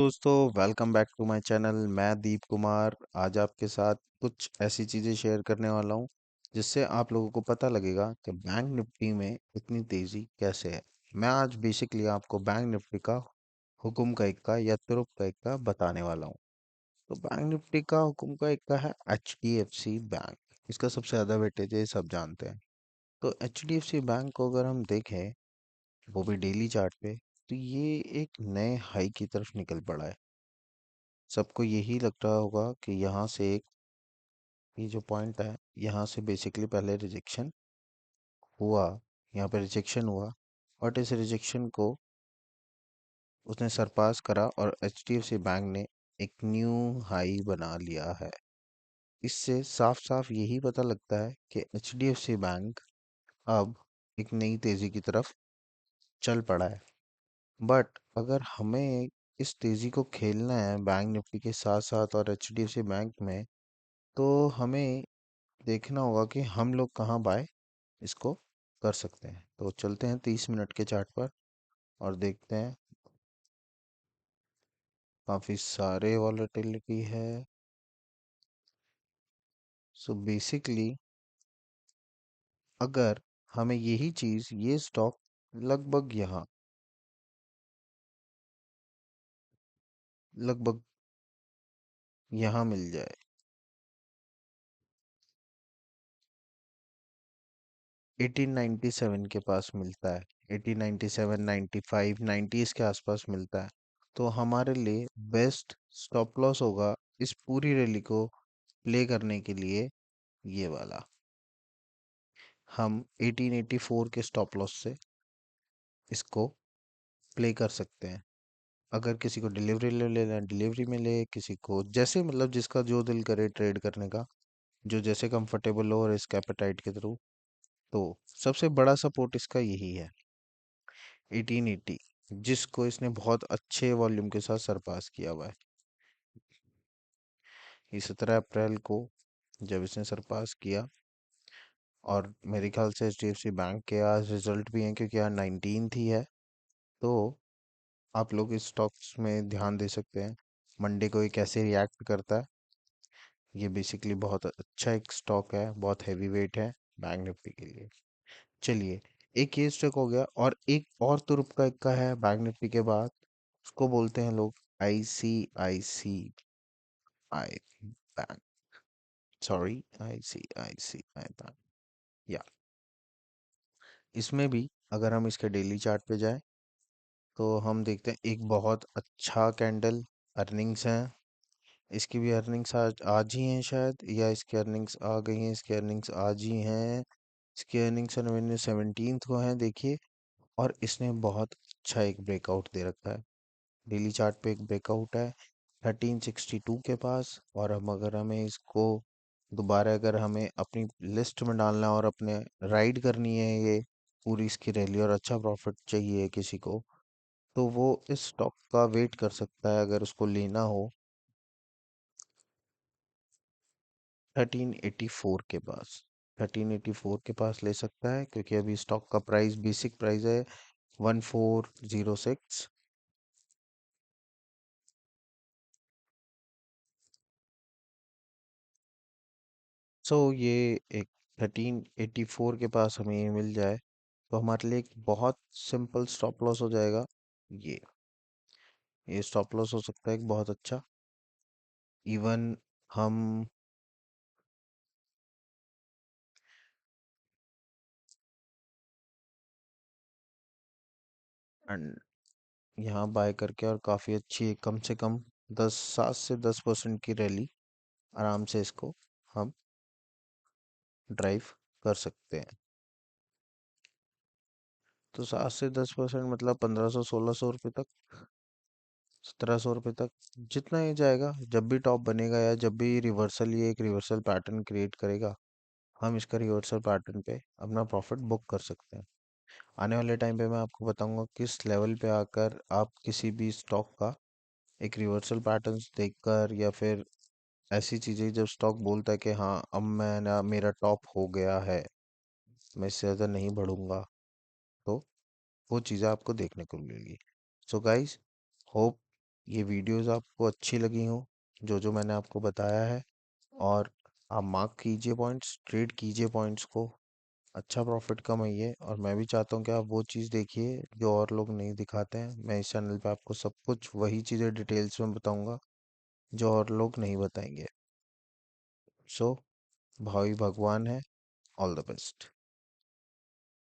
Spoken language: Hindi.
दोस्तों, welcome back to my channel. मैं दीप कुमार आज आपके साथ कुछ ऐसी चीज़ें शेयर करने वाला हूं जिससे आप लोगों को पता लगेगा कि बैंक निफ्टी में इतनी तेज़ी कैसे है। मैं आज बेसिकली आपको बैंक निफ्टी का हुक्म का इक्का या तुरुप का इक्का बताने वाला हूं। तो बैंक निफ्टी का हुक्म का इक्का है HDFC बैंक। इसका सबसे ज़्यादा वेटेज है, ये सब जानते हैं। तो HDFC बैंक को अगर हम देखें, वो भी डेली चार्ट पे, तो ये एक नए हाई की तरफ निकल पड़ा है। सबको यही लग रहा होगा कि यहाँ से एक ये जो पॉइंट है, यहाँ से बेसिकली पहले रिजेक्शन हुआ, यहाँ पे रिजेक्शन हुआ और इस रिजेक्शन को उसने सरपास करा और HDFC बैंक ने एक न्यू हाई बना लिया है। इससे साफ साफ यही पता लगता है कि HDFC बैंक अब एक नई तेजी की तरफ चल पड़ा है। बट अगर हमें इस तेजी को खेलना है बैंक निफ्टी के साथ साथ और HDFC बैंक में, तो हमें देखना होगा कि हम लोग कहाँ बाय इसको कर सकते हैं। तो चलते हैं 30 मिनट के चार्ट पर और देखते हैं। काफ़ी सारे वॉलेटिलिटी है। सो बेसिकली अगर हमें यही चीज़, ये स्टॉक लगभग लगभग यहाँ मिल जाए, 1897 के पास मिलता है, 1897, 95, 90 के आसपास मिलता है, तो हमारे लिए बेस्ट स्टॉप लॉस होगा इस पूरी रैली को प्ले करने के लिए ये वाला। हम 1884 के स्टॉप लॉस से इसको प्ले कर सकते हैं। अगर किसी को डिलीवरी ले लेना है डिलीवरी में ले, किसी को जैसे मतलब जिसका जो दिल करे ट्रेड करने का, जो जैसे कंफर्टेबल हो और रिस्क एपेटाइट के थ्रू। तो सबसे बड़ा सपोर्ट इसका यही है, 1880, जिसको इसने बहुत अच्छे वॉल्यूम के साथ सरपास किया हुआ है। ये 17 अप्रैल को जब इसने सरपास किया, और मेरे ख्याल से HDFC बैंक के आज रिजल्ट भी हैं क्योंकि आज 19th ही है। तो आप लोग इस स्टॉक्स में ध्यान दे सकते हैं मंडे को ये कैसे रिएक्ट करता है। ये बेसिकली बहुत अच्छा एक स्टॉक है, बहुत हैवी वेट है बैंक निफ्टी के लिए। चलिए, एक ये स्टॉक हो गया और एक और तुरुप का इक्का है बैंक निफ्टी के बाद। उसको बोलते हैं लोग ICICI bank. Sorry, ICICI bank. या इसमें भी अगर हम इसके डेली चार्ट पे जाएं, तो हम देखते हैं एक बहुत अच्छा कैंडल। अर्निंग्स हैं, इसकी भी अर्निंग्स आज ही हैं शायद, या इसकी अर्निंग्स आ गई हैं। इसकी अर्निंग्स आज ही हैं। इसकी अर्निंग्स रेवेन्यू 17th को हैं, देखिए। और इसने बहुत अच्छा एक ब्रेकआउट दे रखा है। डेली चार्ट पे एक ब्रेकआउट है 1362 के पास। और हम अगर हमें इसको दोबारा अगर हमें अपनी लिस्ट में डालना है और अपने राइड करनी है ये पूरी इसकी रैली और अच्छा प्रॉफिट चाहिए किसी को, तो वो इस स्टॉक का वेट कर सकता है अगर उसको लेना हो 1384 के पास। 1384 के पास ले सकता है क्योंकि अभी स्टॉक का प्राइस, बेसिक प्राइस है 1406। सो ये एक 1384 के पास हमें ये मिल जाए, तो हमारे लिए एक बहुत सिंपल स्टॉप लॉस हो जाएगा। ये ये स्टॉप लॉस हो सकता है एक बहुत अच्छा। इवन हम यहाँ बाय करके और काफ़ी अच्छी, कम से कम 7 से 10% की रैली आराम से इसको हम ड्राइव कर सकते हैं। तो 7 से 10% मतलब 1500 1600 रुपये तक, 1700 रुपये तक, जितना ही जाएगा। जब भी टॉप बनेगा या जब भी रिवर्सल, ये एक रिवर्सल पैटर्न क्रिएट करेगा, हम इसका रिवर्सल पैटर्न पे अपना प्रॉफिट बुक कर सकते हैं। आने वाले टाइम पे मैं आपको बताऊंगा किस लेवल पे आकर आप किसी भी स्टॉक का एक रिवर्सल पैटर्न्स देखकर, या फिर ऐसी चीजें जब स्टॉक बोलता है कि हाँ अब मैं ना, मेरा टॉप हो गया है, मैं इससे ज़्यादा नहीं बढ़ूंगा, तो वो चीज़ें आपको देखने को मिलेगी। सो गाइस, होप ये वीडियोस आपको अच्छी लगी हो, जो जो मैंने आपको बताया है, और आप मार्क कीजिए पॉइंट्स, ट्रेड कीजिए पॉइंट्स को, अच्छा प्रॉफिट कमाइए। और मैं भी चाहता हूँ कि आप वो चीज़ देखिए जो और लोग नहीं दिखाते हैं। मैं इस चैनल पे आपको सब कुछ वही चीज़ें डिटेल्स में बताऊंगा जो और लोग नहीं बताएंगे। सो भावी भगवान है। All the best.